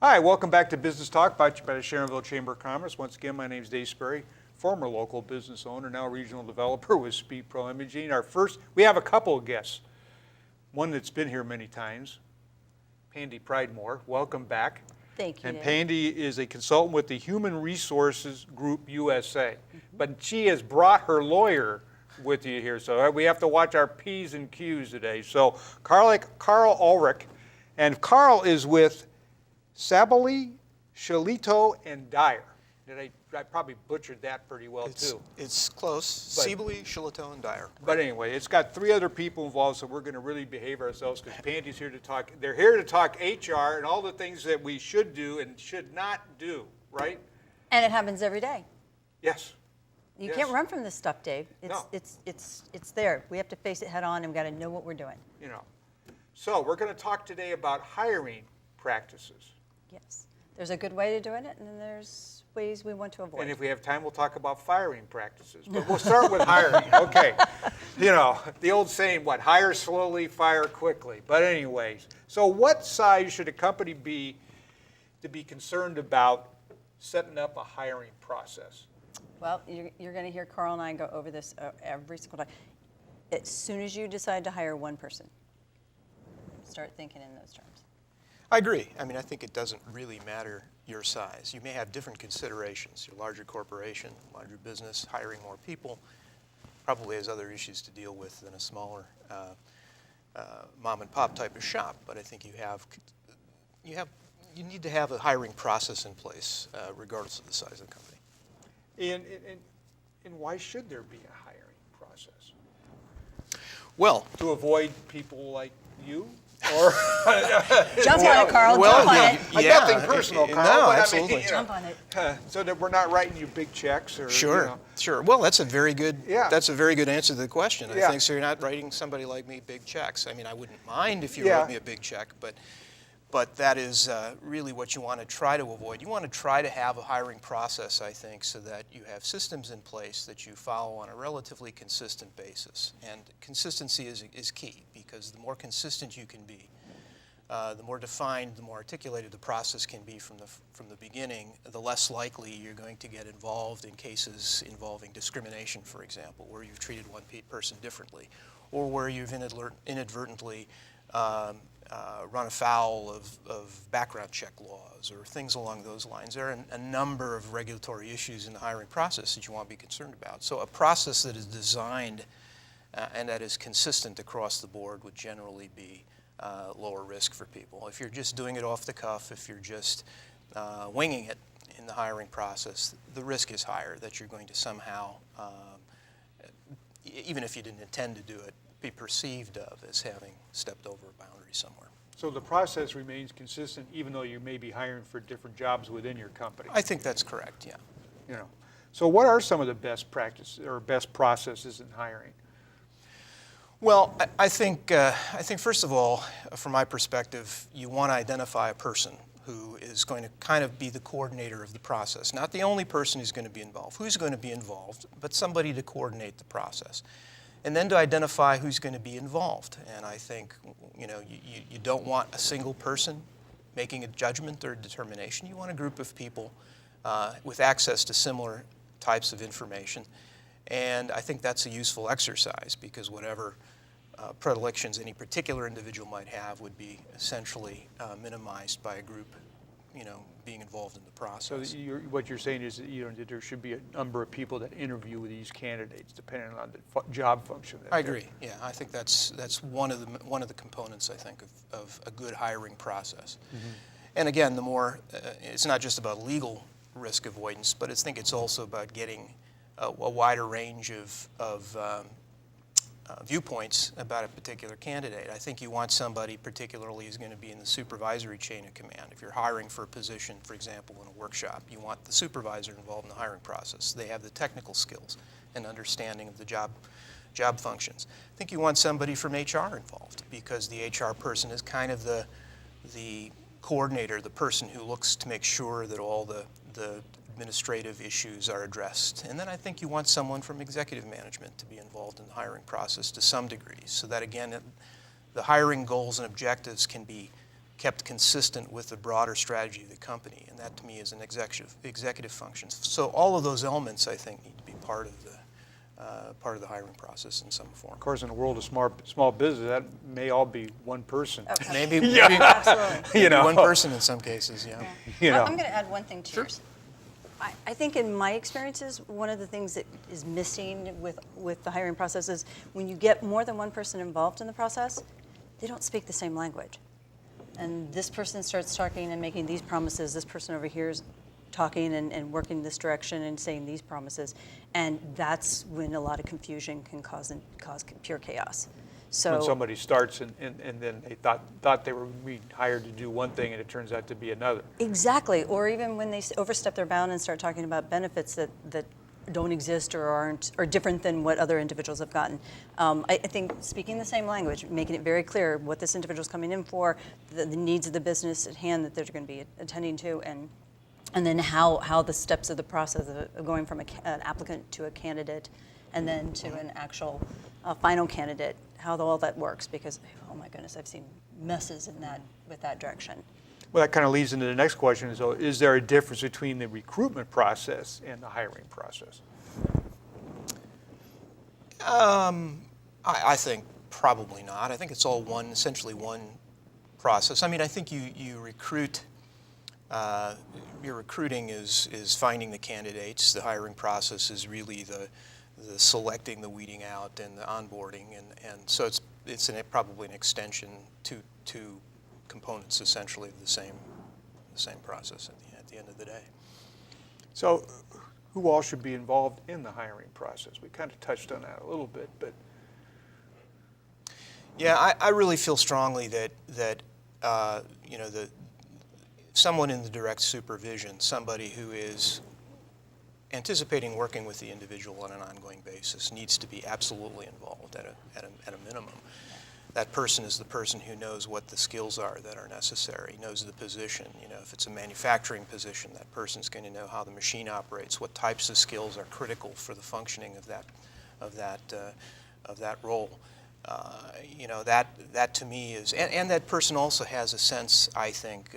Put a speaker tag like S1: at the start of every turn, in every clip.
S1: Hi, welcome back to Business Talk, brought to you by the Sharonville Chamber of Commerce. Once again, my name is Dave Sperry, former local business owner, now regional developer with Speed Pro Imaging. We have a couple of guests. One that's been here many times, Pandy Pridemore. Welcome back.
S2: Thank you,
S1: And
S2: Dave.
S1: Pandy is a consultant with the Human Resources Group USA. But she has brought her lawyer with you here, so we have to watch our P's and Q's today. So Karl Ulrich, and Karl is with Sebaly, Shillito, and Dyer. I probably butchered that pretty well too.
S3: It's close. Sebaly, Shillito, and Dyer.
S1: But anyway, it's got three other people involved, so we're going to really behave ourselves because Pandy's here to talk. They're here to talk HR and all the things that we should do and should not do, right?
S2: And it happens every day.
S1: Yes.
S2: You
S1: Yes.
S2: can't run from this stuff, Dave.
S1: No.
S2: It's there. We have to face it head on, and we've got to know what we're doing.
S1: You know. So we're going to talk today about hiring practices.
S2: Yes. There's a good way to doing it, and then there's ways we want to avoid.
S1: And if we have time, we'll talk about firing practices. But we'll start with hiring. Okay. You know, the old saying, what? Hire slowly, fire quickly. But anyways, so what size should a company be to be concerned about setting up a hiring process?
S2: Well, you're going to hear Karl and I go over this every single time. As soon as you decide to hire one person, start thinking in those terms.
S3: I agree. I mean, I think it doesn't really matter your size. You may have different considerations. Your larger corporation, larger business, hiring more people, probably has other issues to deal with than a smaller mom and pop type of shop. But I think you need to have a hiring process in place, regardless of the size of the company.
S1: And why should there be a hiring process?
S3: Well,
S1: To avoid people like you? Or
S2: Jump on it, Karl.
S3: well,
S2: Jump on it.
S1: Nothing personal, Karl.
S3: No,
S1: but
S3: absolutely.
S1: I mean,
S2: Jump on it.
S1: so that we're not writing you big checks or
S3: Sure,
S1: You know.
S3: sure. Well, that's a very good.
S1: Yeah.
S3: That's a very good answer to the question.
S1: Yeah.
S3: I think so. You're not writing somebody like me big checks. I mean, I wouldn't mind if you
S1: Yeah.
S3: wrote me a big check, but that is really what you want to try to avoid. You want to try to have a hiring process, I think, so that you have systems in place that you follow on a relatively consistent basis. And consistency is key, because the more consistent you can be, the more defined, the more articulated the process can be from the beginning, the less likely you're going to get involved in cases involving discrimination, for example, where you've treated one person differently, or where you've inadvertently run afoul of background check laws or things along those lines. There are a number of regulatory issues in the hiring process that you want to be concerned about. So a process that is designed and that is consistent across the board would generally be lower risk for people. If you're just doing it off the cuff, if you're just winging it in the hiring process, the risk is higher that you're going to somehow, even if you didn't intend to do it, be perceived of as having stepped over a boundary somewhere.
S1: So the process remains consistent even though you may be hiring for different jobs within your company.
S3: I think that's correct, yeah.
S1: You know. So what are some of the best practices or best processes in hiring?
S3: Well, I think first of all, from my perspective, you want to identify a person who is going to kind of be the coordinator of the process. Not the only person who's going to be involved. Who's going to be involved, but somebody to coordinate the process. And then to identify who's going to be involved. And I think, you don't want a single person making a judgment or determination. You want a group of people with access to similar types of information. And I think that's a useful exercise, because whatever predilections any particular individual might have would be essentially minimized by a group, being involved in the process.
S1: So what you're saying is that there should be a number of people that interview these candidates depending on the job function.
S3: I agree. Yeah, I think that's one of the components, I think, of a good hiring process. Mm-hmm. And again, the more it's not just about legal risk avoidance, but I think it's also about getting a wider range of viewpoints about a particular candidate. I think you want somebody particularly who's going to be in the supervisory chain of command. If you're hiring for a position, for example, in a workshop, you want the supervisor involved in the hiring process. They have the technical skills and understanding of the job functions. I think you want somebody from HR involved, because the HR person is kind of the coordinator, the person who looks to make sure that all the administrative issues are addressed. And then I think you want someone from executive management to be involved in the hiring process to some degree, so that again, the hiring goals and objectives can be kept consistent with the broader strategy of the company, and that to me is an executive function. So all of those elements, I think, need to be part of the hiring process in some form.
S1: Of course, in the world of small business, that may all be one person.
S2: Okay.
S3: Maybe
S2: Absolutely.
S1: You know.
S3: one person in some cases, yeah.
S1: You know.
S2: I'm going to add one thing to yours. I think in my experiences, one of the things that is missing with the hiring process is when you get more than one person involved in the process, they don't speak the same language. And this person starts talking and making these promises, this person over here is talking and working this direction and saying these promises, and that's when a lot of confusion can cause pure chaos. So
S1: When somebody starts and then they thought they were being hired to do one thing and it turns out to be another.
S2: exactly, or even when they overstep their bound and start talking about benefits that don't exist or aren't, or different than what other individuals have gotten. I think speaking the same language, making it very clear what this individual is coming in for, the needs of the business at hand that they're going to be attending to, and then how the steps of the process of going from an applicant to a candidate and then to an actual final candidate, how all that works, because, oh my goodness, I've seen messes in with that direction.
S1: Well, that kind of leads into the next question, is there a difference between the recruitment process and the hiring process?
S3: I think probably not. I think it's all essentially one process. I mean, I think you recruit, your recruiting is finding the candidates. The hiring process is really the selecting, the weeding out, and the onboarding, and so it's probably an extension to components essentially of the same process at the end of the day.
S1: So who all should be involved in the hiring process? We kind of touched on that a little bit, but.
S3: Yeah, I really feel strongly that someone in the direct supervision, somebody who is anticipating working with the individual on an ongoing basis, needs to be absolutely involved at a minimum. That person is the person who knows what the skills are that are necessary, knows the position. You know, if it's a manufacturing position, that person's going to know how the machine operates, what types of skills are critical for the functioning of that role. That to me is, and that person also has a sense, I think,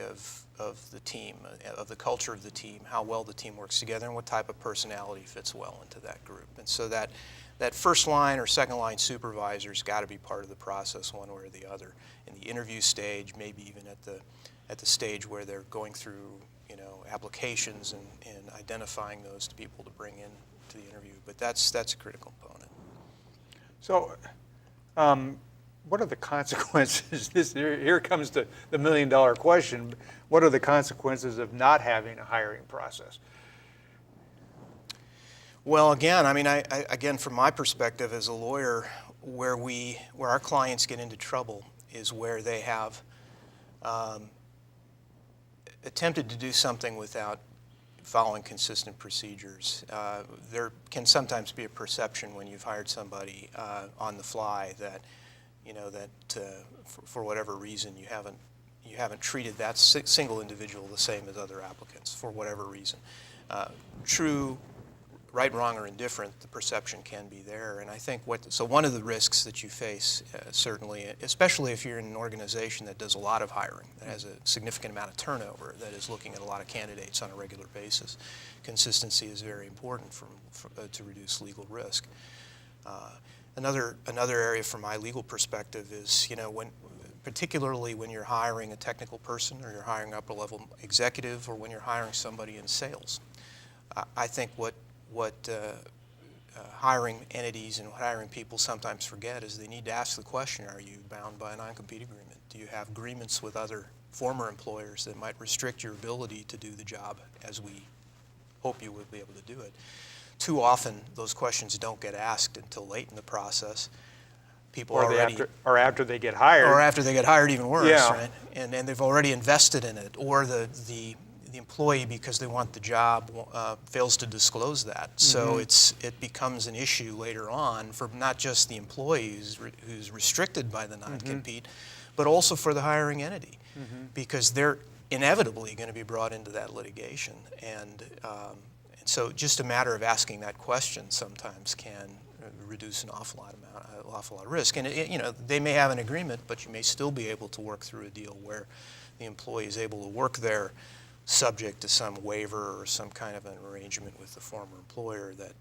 S3: of the team, of the culture of the team, how well the team works together, and what type of personality fits well into that group. And so that first line or second line supervisor's got to be part of the process one way or the other. In the interview stage, maybe even at the stage where they're going through, applications and identifying those people to bring in to the interview. But that's a critical component.
S1: So what are the consequences? Here comes the $1 million question. What are the consequences of not having a hiring process?
S3: Well, again, I mean, again, from my perspective as a lawyer, where our clients get into trouble is where they have attempted to do something without following consistent procedures. There can sometimes be a perception when you've hired somebody on the fly that, for whatever reason you haven't treated that single individual the same as other applicants for whatever reason. True. Right, wrong, or indifferent, the perception can be there. And I think so one of the risks that you face, certainly, especially if you're in an organization that does a lot of hiring, that has a significant amount of turnover, that is looking at a lot of candidates on a regular basis, consistency is very important to reduce legal risk. Another area from my legal perspective is, particularly when you're hiring a technical person or you're hiring upper level executive or when you're hiring somebody in sales, I think what hiring entities and hiring people sometimes forget is they need to ask the question, are you bound by a non-compete agreement? Do you have agreements with other former employers that might restrict your ability to do the job as we hope you would be able to do it? Too often, those questions don't get asked until late in the process. People
S1: Or after they get hired.
S3: Or after they get hired, even worse,
S1: Yeah.
S3: right? And they've already invested in it, or the employee, because they want the job, fails to disclose that. So it becomes an issue later on for not just the employee who's restricted by the non-compete, but also for the hiring entity, because they're inevitably going to be brought into that litigation. And so just a matter of asking that question sometimes can reduce an awful lot of risk. And they may have an agreement, but you may still be able to work through a deal where the employee is able to work there subject to some waiver or some kind of an arrangement with the former employer that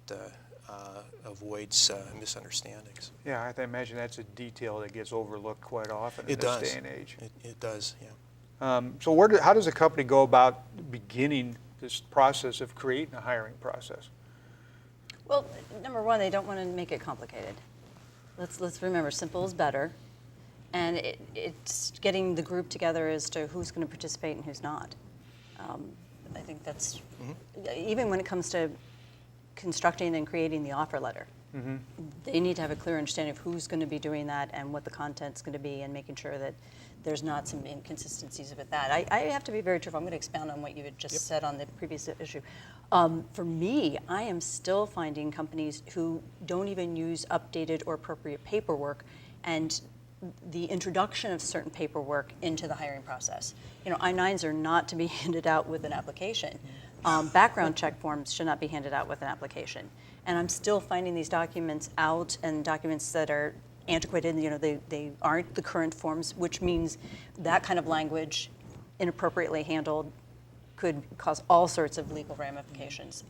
S3: avoids misunderstandings.
S1: Yeah, I imagine that's a detail that gets overlooked quite often in
S3: It
S1: this
S3: does.
S1: day and age.
S3: It does, yeah.
S1: So how does a company go about beginning this process of creating a hiring process?
S2: Well, number one, they don't want to make it complicated. Let's remember, simple is better. And it's getting the group together as to who's going to participate and who's not. I think that's, even when it comes to constructing and creating the offer letter, they need to have a clear understanding of who's going to be doing that and what the content's going to be, and making sure that there's not some inconsistencies with that. I have to be very truthful. I'm going to expound on what you had just said on the previous issue. For me, I am still finding companies who don't even use updated or appropriate paperwork, and the introduction of certain paperwork into the hiring process. You know, I-9s are not to be handed out with an application. Background check forms should not be handed out with an application. And I'm still finding these documents out, and documents that are antiquated, you know, they aren't the current forms, which means that kind of language, inappropriately handled, could cause all sorts of legal ramifications.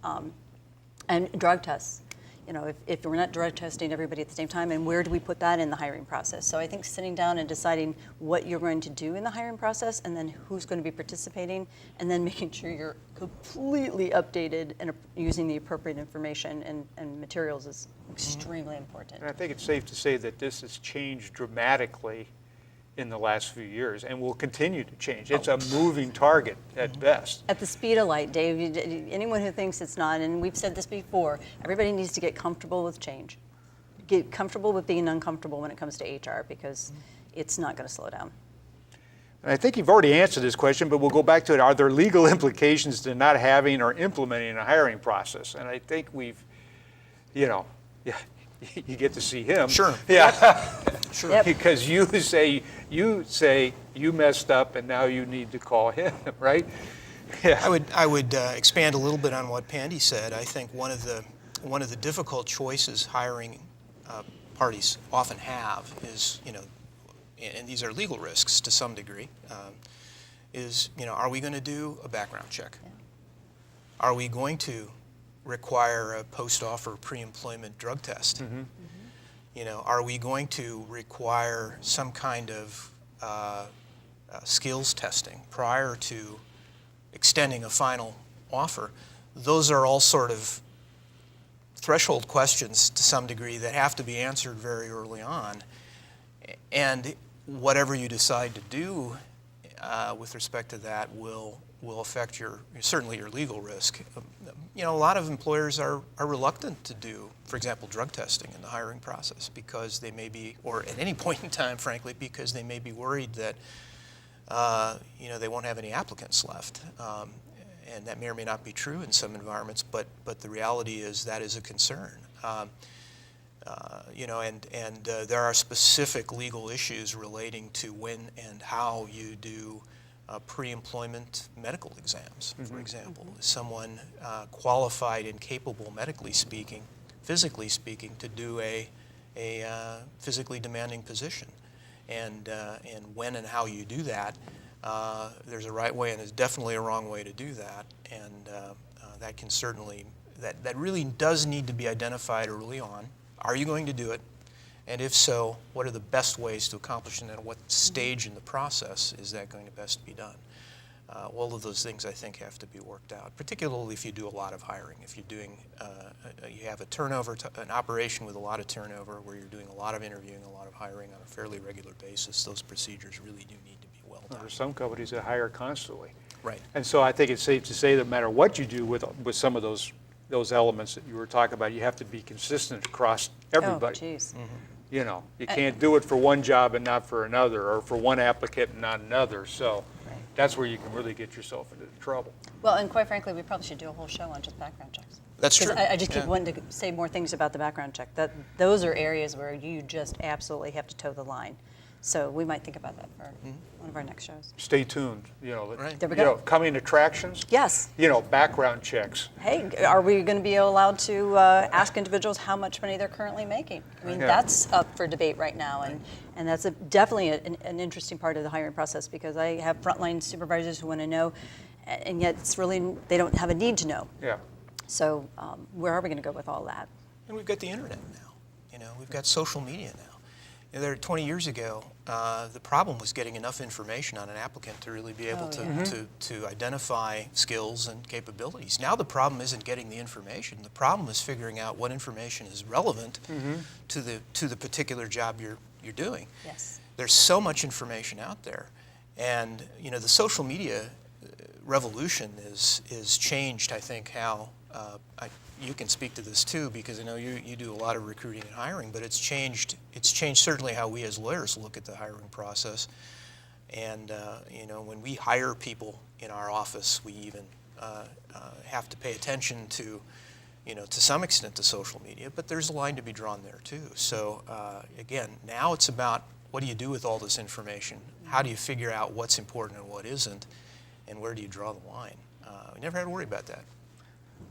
S2: And drug tests. You know, if we're not drug testing everybody at the same time, and where do we put that in the hiring process? So I think sitting down and deciding what you're going to do in the hiring process, and then who's going to be participating, and then making sure you're completely updated and using the appropriate information and materials is extremely important.
S1: And I think it's safe to say that this has changed dramatically in the last few years and will continue to change. It's a moving target at best.
S2: At the speed of light, Dave, anyone who thinks it's not, and we've said this before, everybody needs to get comfortable with change. Get comfortable with being uncomfortable when it comes to HR, because it's not going to slow down.
S1: And I think you've already answered this question, but we'll go back to it. Are there legal implications to not having or implementing a hiring process? And I think we've, you know, yeah, you get to see him.
S3: Sure.
S1: Yeah.
S3: Sure.
S2: Yep.
S1: Because you say you messed up and now you need to call him, right? Yeah.
S3: I would expand a little bit on what Pandy said. I think one of the difficult choices hiring parties often have is, you know, and these are legal risks to some degree, is, you know, are we going to do a background check?
S2: Yeah.
S3: Are we going to require a post-offer pre-employment drug test? You know, are we going to require some kind of skills testing prior to extending a final offer? Those are all sort of threshold questions to some degree that have to be answered very early on. And whatever you decide to do with respect to that will affect certainly your legal risk. You know, a lot of employers are reluctant to do, for example, drug testing in the hiring process because they may be, or at any point in time, frankly, because they may be worried that you know, they won't have any applicants left. And that may or may not be true in some environments, but the reality is that is a concern. You know, and there are specific legal issues relating to when and how you do pre-employment medical exams, for example. Is someone qualified and capable, medically speaking, physically speaking, to do a physically demanding position? And when and how you do that, there's a right way and there's definitely a wrong way to do that. And that can certainly, that really does need to be identified early on. Are you going to do it? And if so, what are the best ways to accomplish it, and at what stage in the process is that going to best be done? All of those things, I think, have to be worked out, particularly if you do a lot of hiring. If you're doing, you have an operation with a lot of turnover where you're doing a lot of interviewing, a lot of hiring on a fairly regular basis, those procedures really do need to be well done.
S1: There are some companies that hire constantly.
S3: Right.
S1: And so I think it's safe to say that no matter what you do with some of those elements that you were talking about, you have to be consistent across everybody.
S2: Oh, geez.
S1: You know, you can't do it for one job and not for another, or for one applicant and not another. So that's where you can really get yourself into trouble.
S2: Well, and quite frankly, we probably should do a whole show on just background checks.
S3: That's true.
S2: I just keep wanting to say more things about the background check. Those are areas where you just absolutely have to toe the line. So we might think about that for one of our next shows.
S1: Stay tuned,
S3: Right.
S2: There we
S1: you know,
S2: go.
S1: coming attractions,
S2: Yes.
S1: background checks.
S2: Hey, are we going to be allowed to ask individuals how much money they're currently making? I mean,
S1: Yeah.
S2: that's up for debate right now, and that's definitely an interesting part of the hiring process, because I have frontline supervisors who want to know, and yet it's really, they don't have a need to know.
S1: Yeah.
S2: So where are we going to go with all that?
S3: And we've got the internet now. We've got social media now. 20 years ago, the problem was getting enough information on an applicant to really be able to identify skills and capabilities. Now the problem isn't getting the information. The problem is figuring out what information is relevant to the particular job you're doing.
S2: Yes.
S3: There's so much information out there, and the social media revolution is changed. I think how you can speak to this too, because I know you do a lot of recruiting and hiring, but it's changed certainly how we as lawyers look at the hiring process. And when we hire people in our office, we even have to pay attention to some extent to social media, but there's a line to be drawn there too. So again, now it's about what do you do with all this information? How do you figure out what's important and what isn't, and where do you draw the line? We never had to worry about that.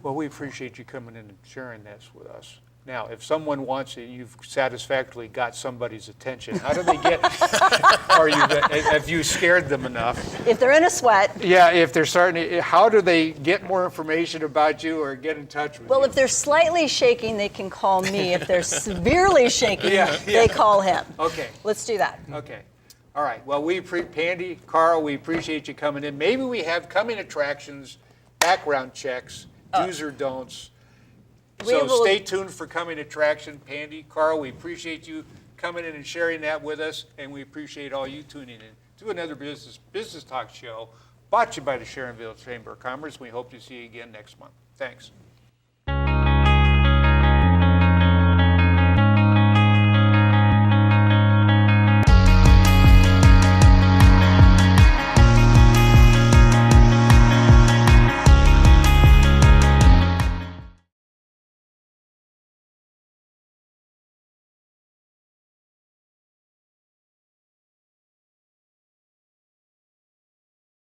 S1: Well, we appreciate you coming in and sharing this with us. Now, if someone wants it, you've satisfactorily got somebody's attention. How do they get? Have you scared them enough?
S2: If they're in a sweat.
S1: Yeah, if they're starting to, how do they get more information about you or get in touch with you?
S2: Well, if they're slightly shaking, they can call me. If they're severely shaking, they call him.
S1: Okay.
S2: Let's do that.
S1: Okay. All right. Well, Pandy, Karl, we appreciate you coming in. Maybe we have coming attractions, background checks, do's or don'ts. So stay tuned for coming attraction. Pandy, Karl, we appreciate you coming in and sharing that with us, and we appreciate all you tuning in to another business talk show brought to you by the Sharonville Chamber of Commerce. We hope to see you again next month. Thanks.